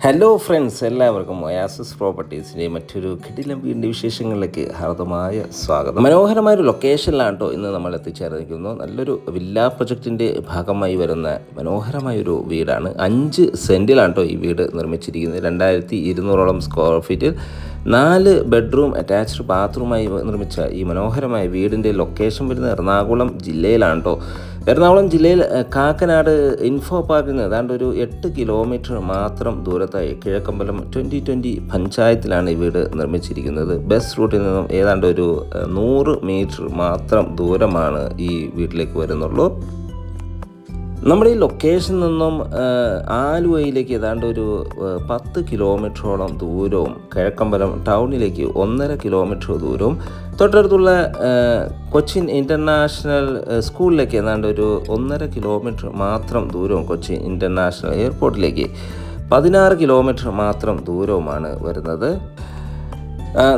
Hello friends, എല്ലാവർക്കും oasis പ്രോപ്പർട്ടീസിൻ്റെ മറ്റൊരു കിടിലം വീടിൻ്റെ വിശേഷങ്ങളിലേക്ക് ഹാർദമായ സ്വാഗതം. മനോഹരമായൊരു ലൊക്കേഷനിലാണ് കേട്ടോ ഇന്ന് നമ്മൾ എത്തിച്ചേർന്നിരിക്കുന്നു. നല്ലൊരു വില്ലാ പ്രൊജക്റ്റിൻ്റെ ഭാഗമായി വരുന്ന മനോഹരമായൊരു വീടാണ്. 5 സെൻറ്റിലാണ് കേട്ടോ ഈ വീട് നിർമ്മിച്ചിരിക്കുന്നത്. 2200 സ്ക്വയർ ഫീറ്റിൽ 4 ബെഡ്റൂം അറ്റാച്ച്ഡ് ബാത്റൂമായി നിർമ്മിച്ച ഈ മനോഹരമായ വീടിൻ്റെ ലൊക്കേഷൻ വരുന്നത് എറണാകുളം ജില്ലയിലാണ് കേട്ടോ. എറണാകുളം ജില്ലയിൽ കാക്കനാട് ഇൻഫോ പാർക്കിൽ നിന്ന് ഏതാണ്ട് ഒരു 8 കിലോമീറ്റർ മാത്രം ദൂരത്തായി കിഴക്കമ്പലം 2020 പഞ്ചായത്തിലാണ് ഈ വീട് നിർമ്മിച്ചിരിക്കുന്നത്. ബസ് റൂട്ടിൽ നിന്നും ഏതാണ്ട് ഒരു 100 മീറ്റർ മാത്രം ദൂരമാണ് ഈ വീട്ടിലേക്ക് വരുന്നുള്ളൂ. നമ്മുടെ ഈ ലൊക്കേഷനിൽ നിന്നും ആലുവയിലേക്ക് ഏതാണ്ട് ഒരു 10 കിലോമീറ്ററോളം ദൂരവും കിഴക്കമ്പലം ടൗണിലേക്ക് 1.5 കിലോമീറ്റർ ദൂരവും തൊട്ടടുത്തുള്ള കൊച്ചിൻ ഇൻ്റർനാഷണൽ സ്കൂളിലേക്ക് ഏതാണ്ട് ഒരു 1.5 കിലോമീറ്റർ മാത്രം ദൂരവും കൊച്ചിൻ ഇൻ്റർനാഷണൽ എയർപോർട്ടിലേക്ക് 16 കിലോമീറ്റർ മാത്രം ദൂരവുമാണ് വരുന്നത്.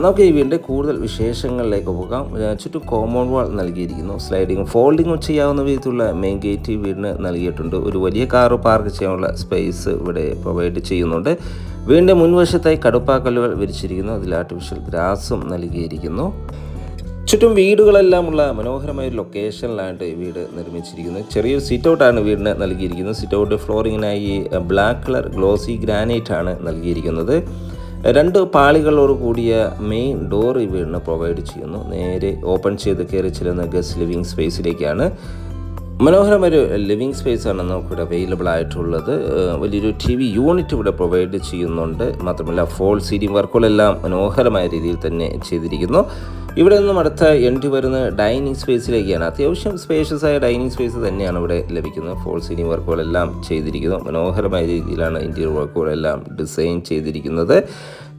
നമുക്ക് ഈ വീടിൻ്റെ കൂടുതൽ വിശേഷങ്ങളിലേക്ക് പോകാം. ചുറ്റും കോമ്പൗണ്ട് വാൾ നൽകിയിരിക്കുന്നു. സ്ലൈഡിങ്ങും ഫോൾഡിങ്ങും ചെയ്യാവുന്ന വിധത്തിലുള്ള മെയിൻ ഗേറ്റ് ഈ വീടിന് നൽകിയിട്ടുണ്ട്. ഒരു വലിയ കാറ് പാർക്ക് ചെയ്യാനുള്ള സ്പേസ് ഇവിടെ പ്രൊവൈഡ് ചെയ്യുന്നുണ്ട്. വീടിൻ്റെ മുൻവശത്തായി കടുപ്പാക്കല്ലുകൾ വിരിച്ചിരിക്കുന്നു. അതിൽ ആർട്ടിഫിഷ്യൽ ഗ്രാസും നൽകിയിരിക്കുന്നു. ചുറ്റും വീടുകളെല്ലാമുള്ള മനോഹരമായ ഒരു ലൊക്കേഷനിലായിട്ട് ഈ വീട് നിർമ്മിച്ചിരിക്കുന്നത്. ചെറിയൊരു സിറ്റ് ഔട്ടാണ് വീടിന് നൽകിയിരിക്കുന്നത്. സിറ്റ് ഔട്ട് ഫ്ലോറിങ്ങിനായി ബ്ലാക്ക് കളർ ഗ്ലോസി ഗ്രാനൈറ്റ് ആണ് നൽകിയിരിക്കുന്നത്. 2 പാളികളോട് കൂടിയ മെയിൻ ഡോർ ഈ വീടിന് പ്രൊവൈഡ് ചെയ്യുന്നു. നേരെ ഓപ്പൺ ചെയ്ത് കയറി ചെല്ലുന്ന ഗസ്റ്റ് ലിവിങ് സ്പേസിലേക്കാണ്. മനോഹരമൊരു ലിവിങ് സ്പേസാണ് നമുക്കിവിടെ അവൈലബിൾ ആയിട്ടുള്ളത്. വലിയൊരു TV യൂണിറ്റ് ഇവിടെ പ്രൊവൈഡ് ചെയ്യുന്നുണ്ട്. മാത്രമല്ല ഫോൾ സീലിംഗ് വർക്കുകളെല്ലാം മനോഹരമായ രീതിയിൽ തന്നെ ചെയ്തിരിക്കുന്നു. ഇവിടെ നിന്നും അടുത്ത എൻട്രി വരുന്ന ഡൈനിങ് സ്പേസിലേക്കാണ്. അത്യാവശ്യം സ്പേഷ്യസ് ആയ ഡൈനിങ് സ്പേസ് തന്നെയാണ് ഇവിടെ ലഭിക്കുന്നത്. ഫോൾ സീലിംഗ് വർക്കുകളെല്ലാം ചെയ്തിരിക്കുന്നു. മനോഹരമായ രീതിയിലാണ് ഇൻറ്റീരിയർ വർക്കുകളെല്ലാം ഡിസൈൻ ചെയ്തിരിക്കുന്നത്.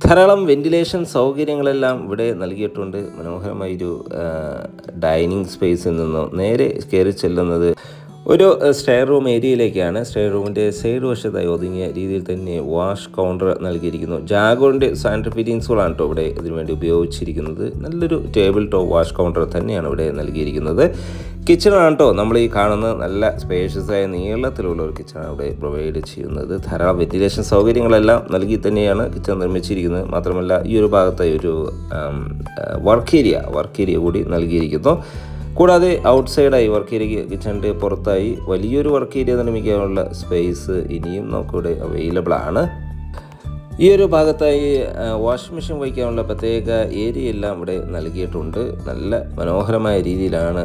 ധാരാളം വെന്റിലേഷൻ സൗകര്യങ്ങളെല്ലാം ഇവിടെ നൽകിയിട്ടുണ്ട്. മനോഹരമായൊരു ഡൈനിങ് സ്പേസിൽ നിന്നും നേരെ കയറി ചെല്ലുന്നത് ഒരു സ്റ്റെയർ റൂം ഏരിയയിലേക്കാണ്. സ്റ്റെയർ റൂമിൻ്റെ സൈഡ് വശത്തായി ഒതുങ്ങിയ രീതിയിൽ തന്നെ വാഷ് കൗണ്ടർ നൽകിയിരിക്കുന്നു. ജാഗോറിൻ്റെ സാനിറ്ററി ഫിറ്റിങ്സുകളാണ് കേട്ടോ ഇവിടെ ഇതിനുവേണ്ടി ഉപയോഗിച്ചിരിക്കുന്നത്. നല്ലൊരു ടേബിൾ ടോപ്പ് വാഷ് കൗണ്ടർ തന്നെയാണ് ഇവിടെ നൽകിയിരിക്കുന്നത്. കിച്ചണാണ് കേട്ടോ നമ്മൾ ഈ കാണുന്ന നല്ല സ്പേഷ്യസായ നീളത്തിലുള്ള ഒരു കിച്ചണാണ് ഇവിടെ പ്രൊവൈഡ് ചെയ്യുന്നത്. ധാരാളം വെന്റിലേഷൻ സൗകര്യങ്ങളെല്ലാം നൽകി തന്നെയാണ് കിച്ചൺ നിർമ്മിച്ചിരിക്കുന്നത്. മാത്രമല്ല ഈ ഒരു ഭാഗത്തായി ഒരു വർക്ക് ഏരിയ കൂടി നൽകിയിരിക്കുന്നു. കൂടാതെ ഔട്ട്സൈഡായി വർക്ക് ഏരിയ കിച്ചണിൻ്റെ പുറത്തായി വലിയൊരു വർക്ക് ഏരിയ നിർമ്മിക്കാനുള്ള സ്പേസ് ഇനിയും നമുക്കിവിടെ അവൈലബിൾ ആണ്. ഈ ഒരു ഭാഗത്തായി വാഷിംഗ് മെഷീൻ വയ്ക്കാനുള്ള പ്രത്യേക ഏരിയ എല്ലാം ഇവിടെ നൽകിയിട്ടുണ്ട്. നല്ല മനോഹരമായ രീതിയിലാണ്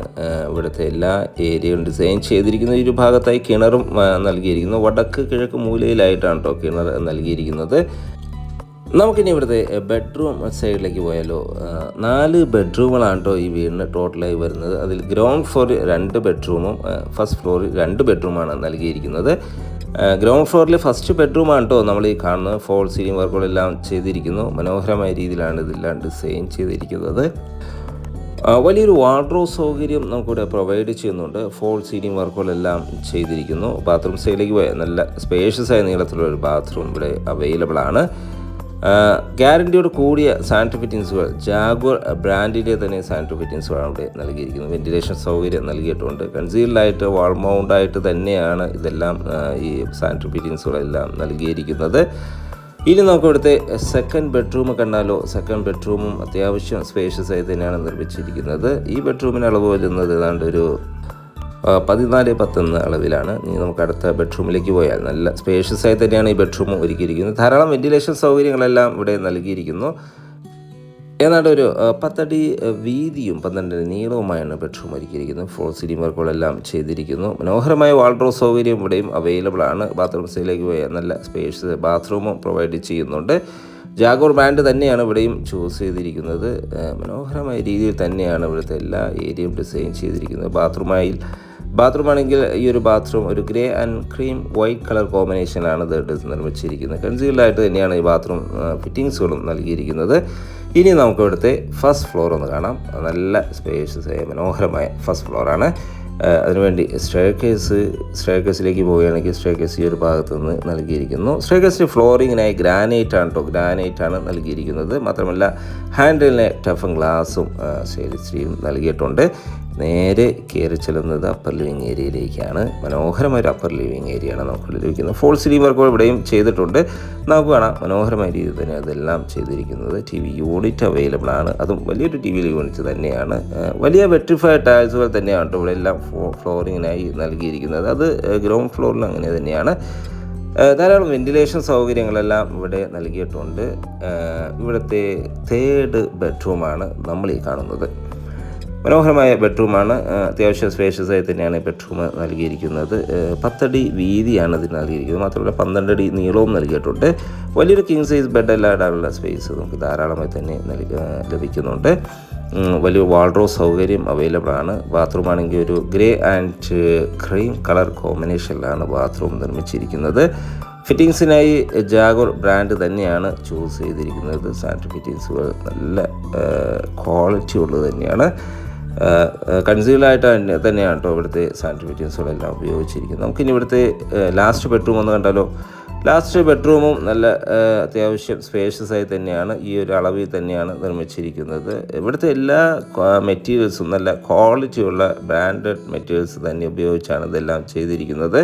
ഇവിടുത്തെ എല്ലാ ഏരിയയും ഡിസൈൻ ചെയ്തിരിക്കുന്നത്. ഈ ഒരു ഭാഗത്തായി കിണറും നൽകിയിരിക്കുന്നു. വടക്ക് കിഴക്ക് മൂലയിലായിട്ടാണ് കേട്ടോ കിണർ നൽകിയിരിക്കുന്നത്. നമുക്കിനി ഇവിടുത്തെ ബെഡ്റൂം സൈഡിലേക്ക് പോയാലോ. 4 ബെഡ്റൂമുകളാണ് കേട്ടോ ഈ വീടിന് ടോട്ടലായി വരുന്നത്. അതിൽ ഗ്രൗണ്ട് ഫ്ലോറിൽ 2 ബെഡ്റൂമും ഫസ്റ്റ് ഫ്ലോറിൽ 2 ബെഡ്റൂമാണ് നൽകിയിരിക്കുന്നത്. ഗ്രൗണ്ട് ഫ്ലോറിൽ ഫസ്റ്റ് ബെഡ്റൂമാണ് കേട്ടോ നമ്മൾ ഈ കാണുന്നത്. ഫോൾ സീലിംഗ് വർക്കുകളെല്ലാം ചെയ്തിരിക്കുന്നു. മനോഹരമായ രീതിയിലാണ് ഇതെല്ലാം ഡിസൈൻ ചെയ്തിരിക്കുന്നത്. വലിയൊരു വാർഡ്രോബ് സൗകര്യം നമുക്കിവിടെ പ്രൊവൈഡ് ചെയ്യുന്നുണ്ട്. ഫോൾ സീലിംഗ് വർക്കുകളെല്ലാം ചെയ്തിരിക്കുന്നു. ബാത്റൂം സൈഡിലേക്ക് പോയാൽ നല്ല സ്പേഷ്യസ് ആയ നീളത്തിലുള്ള ഒരു ബാത്റൂം ഇവിടെ അവൈലബിൾ ആണ്. ഗ്യാരണ്ടിയോട് കൂടിയ സാനിറ്ററി ഫിറ്റിങ്സുകൾ ജാഗ്വർ ബ്രാൻഡിൻ്റെ തന്നെ സാനിറ്ററി ഫിറ്റിങ്സുകളാണ് ഇവിടെ നൽകിയിരിക്കുന്നത്. വെന്റിലേഷൻ സൗകര്യം നൽകിയിട്ടുണ്ട്. കൺസീൽഡായിട്ട് വാൾ മൗണ്ടായിട്ട് തന്നെയാണ് ഇതെല്ലാം ഈ സാനിറ്ററി ഫിറ്റിങ്സുകളെല്ലാം നൽകിയിരിക്കുന്നത്. ഇനി നമുക്ക് ഇവിടുത്തെ സെക്കൻഡ് ബെഡ്റൂം കണ്ടാലോ. സെക്കൻഡ് ബെഡ്റൂമും അത്യാവശ്യം സ്പേഷ്യസ് ആയി തന്നെയാണ് നിർമ്മിച്ചിരിക്കുന്നത്. ഈ ബെഡ്റൂമിന് അളവ് വരുന്നത് ഏതാണ്ട് ഒരു 14x10 എന്ന അളവിലാണ്. ഇനി നമുക്ക് അടുത്ത ബെഡ്റൂമിലേക്ക് പോയാൽ നല്ല സ്പേഷ്യസ് ആയി തന്നെയാണ് ഈ ബെഡ്റൂം ഒരുക്കിയിരിക്കുന്നത്. ധാരാളം വെന്റിലേഷൻ സൗകര്യങ്ങളെല്ലാം ഇവിടെ നൽകിയിരിക്കുന്നു. ഏതാണ്ട് ഒരു 10 അടി വീതിയും 12 അടി നീളവുമായാണ് ബെഡ്റൂം ഒരുക്കിയിരിക്കുന്നത്. ഫോൾ സീലിംഗ് വർക്കുകളെല്ലാം ചെയ്തിരിക്കുന്നു. മനോഹരമായ വാൾഡ്രോബ് സൗകര്യം ഇവിടെയും അവൈലബിൾ ആണ്. ബാത്റൂം സൈഡിലേക്ക് പോയാൽ നല്ല സ്പേഷ്യസ് ബാത്റൂമും പ്രൊവൈഡ് ചെയ്യുന്നുണ്ട്. ജാഗോർ ബ്രാൻഡ് തന്നെയാണ് ഇവിടെയും ചൂസ് ചെയ്തിരിക്കുന്നത്. മനോഹരമായ രീതിയിൽ തന്നെയാണ് ഇവിടുത്തെ എല്ലാ ഏരിയയും ഡിസൈൻ ചെയ്തിരിക്കുന്നത്. ബാത്റൂമാണെങ്കിൽ ഈ ഒരു ബാത്റൂം ഒരു grey and cream white colour കോമ്പിനേഷനിലാണ് ഇത് നിർമ്മിച്ചിരിക്കുന്നത്. കൺസീൽഡായിട്ട് തന്നെയാണ് ഈ ബാത്റൂം ഫിറ്റിങ്സുകളും നൽകിയിരിക്കുന്നത്. ഇനി നമുക്ക് ഇവിടുത്തെ ഫസ്റ്റ് ഫ്ലോർ ഒന്ന് കാണാം. നല്ല സ്പേഷ്യസ് ആയ മനോഹരമായ ഫസ്റ്റ് ഫ്ലോറാണ്. അതിനുവേണ്ടി സ്റ്റെയർകേസിലേക്ക് പോവുകയാണെങ്കിൽ സ്റ്റെയർകേസ് ഈ ഒരു ഭാഗത്ത് നിന്ന് നൽകിയിരിക്കുന്നു. സ്റ്റെയർകേസിൻ്റെ ഫ്ലോറിങ്ങിനായി ഗ്രാനൈറ്റാണ് നൽകിയിരിക്കുന്നത്. മാത്രമല്ല ഹാൻഡിലിന് ടഫൻ ഗ്ലാസും സ്റ്റെയിൻലെസ് സ്റ്റീലും നൽകിയിട്ടുണ്ട്. നേരെ കയറി ചെല്ലുന്നത് അപ്പർ ലിവിങ് ഏരിയയിലേക്കാണ്. മനോഹരമായ ഒരു അപ്പർ ലിവിങ് ഏരിയയാണ് നമുക്കുള്ളിൽ ലഭിക്കുന്നത്. ഫോൾ സീലിംഗ് വർക്കുകൾ ഇവിടെയും ചെയ്തിട്ടുണ്ട്. നമുക്ക് കാണാം മനോഹരമായ രീതിയിൽ തന്നെ അതെല്ലാം ചെയ്തിരിക്കുന്നത്. ടി വി യൂണിറ്റ് അവൈലബിൾ ആണ്. അതും വലിയൊരു ടി വി യൂണിറ്റ് തന്നെയാണ്. വലിയ വെട്രിഫൈഡ് ടൈൽസുകൾ തന്നെയാണ് കേട്ടോ ഇവിടെ എല്ലാം ഫ്ലോറിങ്ങിനായി നൽകിയിരിക്കുന്നത്. അത് ഗ്രൗണ്ട് ഫ്ലോറിൽ അങ്ങനെ തന്നെയാണ്. ധാരാളം വെന്റിലേഷൻ സൗകര്യങ്ങളെല്ലാം ഇവിടെ നൽകിയിട്ടുണ്ട്. ഇവിടുത്തെ 3rd ബെഡ്റൂമാണ് നമ്മൾ ഈ കാണുന്നത്. മനോഹരമായ ബെഡ്റൂമാണ്. അത്യാവശ്യം സ്പേഷ്യസായി തന്നെയാണ് ബെഡ്റൂം നൽകിയിരിക്കുന്നത്. 10 അടി വീതിയാണ് ഇതിന് നൽകിയിരിക്കുന്നത്. മാത്രമല്ല 12 അടി നീളവും നൽകിയിട്ടുണ്ട്. വലിയൊരു കിങ് സൈസ് ബെഡ് എല്ലാം ഇടാനുള്ള സ്പേസ് നമുക്ക് ധാരാളമായി തന്നെ ലഭിക്കുന്നുണ്ട്. വലിയ വാൾഡ്രോബ് സൗകര്യം അവൈലബിൾ ആണ്. ബാത്റൂം ആണെങ്കിൽ ഒരു ഗ്രേ ആൻഡ് ക്രീം കളർ കോമ്പിനേഷനിലാണ് ബാത്റൂം നിർമ്മിച്ചിരിക്കുന്നത്. ഫിറ്റിങ്സിനായി ജാഗോർ ബ്രാൻഡ് തന്നെയാണ് ചൂസ് ചെയ്തിരിക്കുന്നത്. സാനിറ്ററി ഫിറ്റിങ്സുകൾ നല്ല ക്വാളിറ്റി ഉള്ളത് തന്നെയാണ്. കൺസീൽഡായിട്ട് തന്നെയാണ് കേട്ടോ ഇവിടുത്തെ സാനിറ്ററി ഫിറ്റിങ്സുകളെല്ലാം ഉപയോഗിച്ചിരിക്കുന്നത്. നമുക്കിനി ഇവിടുത്തെ ലാസ്റ്റ് ബെഡ്റൂം ഒന്ന് കണ്ടാലോ. ലാസ്റ്റ് ബെഡ്റൂമും നല്ല അത്യാവശ്യം സ്പേഷ്യസായി തന്നെയാണ് ഈ ഒരു അളവിൽ തന്നെയാണ് നിർമ്മിച്ചിരിക്കുന്നത്. ഇവിടുത്തെ എല്ലാ മെറ്റീരിയൽസും നല്ല ക്വാളിറ്റിയുള്ള ബ്രാൻഡഡ് മെറ്റീരിയൽസ് തന്നെ ഉപയോഗിച്ചാണ് ഇതെല്ലാം ചെയ്തിരിക്കുന്നത്.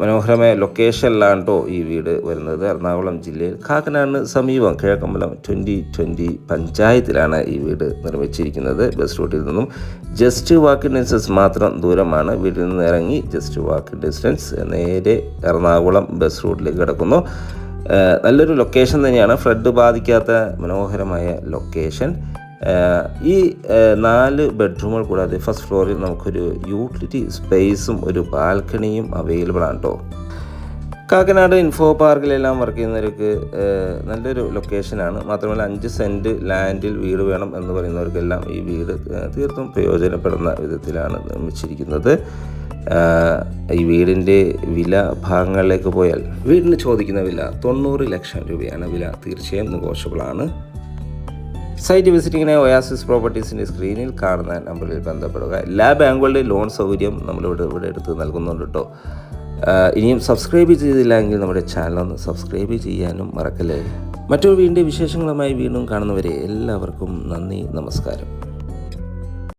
മനോഹരമായ ലൊക്കേഷനിലാണ് കേട്ടോ ഈ വീട് വരുന്നത്. എറണാകുളം ജില്ലയിൽ കാക്കനാടിന് സമീപം കിഴക്കമ്പലം 2020 പഞ്ചായത്തിലാണ് ഈ വീട് നിർമ്മിച്ചിരിക്കുന്നത്. ബസ് റൂട്ടിൽ നിന്നും ജസ്റ്റ് വാക്കിംഗ് ഡിസ്റ്റൻസ് മാത്രം ദൂരമാണ്. വീട്ടിൽ നിന്ന് ഇറങ്ങി ജസ്റ്റ് വാക്കിംഗ് ഡിസ്റ്റൻസ് നേരെ എറണാകുളം ബസ് റൂട്ടിലേക്ക് കിടക്കുന്നു. നല്ലൊരു ലൊക്കേഷൻ തന്നെയാണ്. ഫ്ലഡ് ബാധിക്കാത്ത മനോഹരമായ ലൊക്കേഷൻ. ഈ 4 ബെഡ്റൂമുകൾ കൂടാതെ ഫസ്റ്റ് ഫ്ലോറിൽ നമുക്കൊരു യൂട്ടിലിറ്റി സ്പേസും ഒരു ബാൽക്കണിയും അവൈലബിൾ ആണ് കേട്ടോ. കാക്കനാട് ഇൻഫോ പാർക്കിലെല്ലാം വർക്ക് ചെയ്യുന്നവർക്ക് നല്ലൊരു ലൊക്കേഷനാണ്. മാത്രമല്ല 5 സെൻറ്റ് ലാൻഡിൽ വീട് വേണം എന്ന് പറയുന്നവർക്കെല്ലാം ഈ വീട് തീർത്തും പ്രയോജനപ്പെടുന്ന വിധത്തിലാണ് നിർമ്മിച്ചിരിക്കുന്നത്. ഈ വീടിൻ്റെ വില ഭാഗങ്ങളിലേക്ക് പോയാൽ വീടിന് ചോദിക്കുന്ന വില 90 ലക്ഷം രൂപയാണ്. വില തീർച്ചയായും നെഗോഷ്യബിളാണ്. സൈറ്റ് വിസിറ്റിങ്ങിന് ഒയാസിസ് പ്രോപ്പർട്ടീസിൻ്റെ സ്ക്രീനിൽ കാണുന്ന നമ്പറിൽ ബന്ധപ്പെടുക. എല്ലാ ബാങ്കുകളുടെയും ലോൺ സൗകര്യം ഇവിടെ എടുത്ത് നൽകുന്നുണ്ട് കേട്ടോ. ഇനിയും സബ്സ്ക്രൈബ് ചെയ്തില്ലെങ്കിൽ നമ്മുടെ ചാനൽ ഒന്ന് സബ്സ്ക്രൈബ് ചെയ്യാനും മറക്കല്ലേ. മറ്റൊരു വീടിൻ്റെ വിശേഷങ്ങളുമായി വീണ്ടും കാണുന്നവരെ എല്ലാവർക്കും നന്ദി, നമസ്കാരം.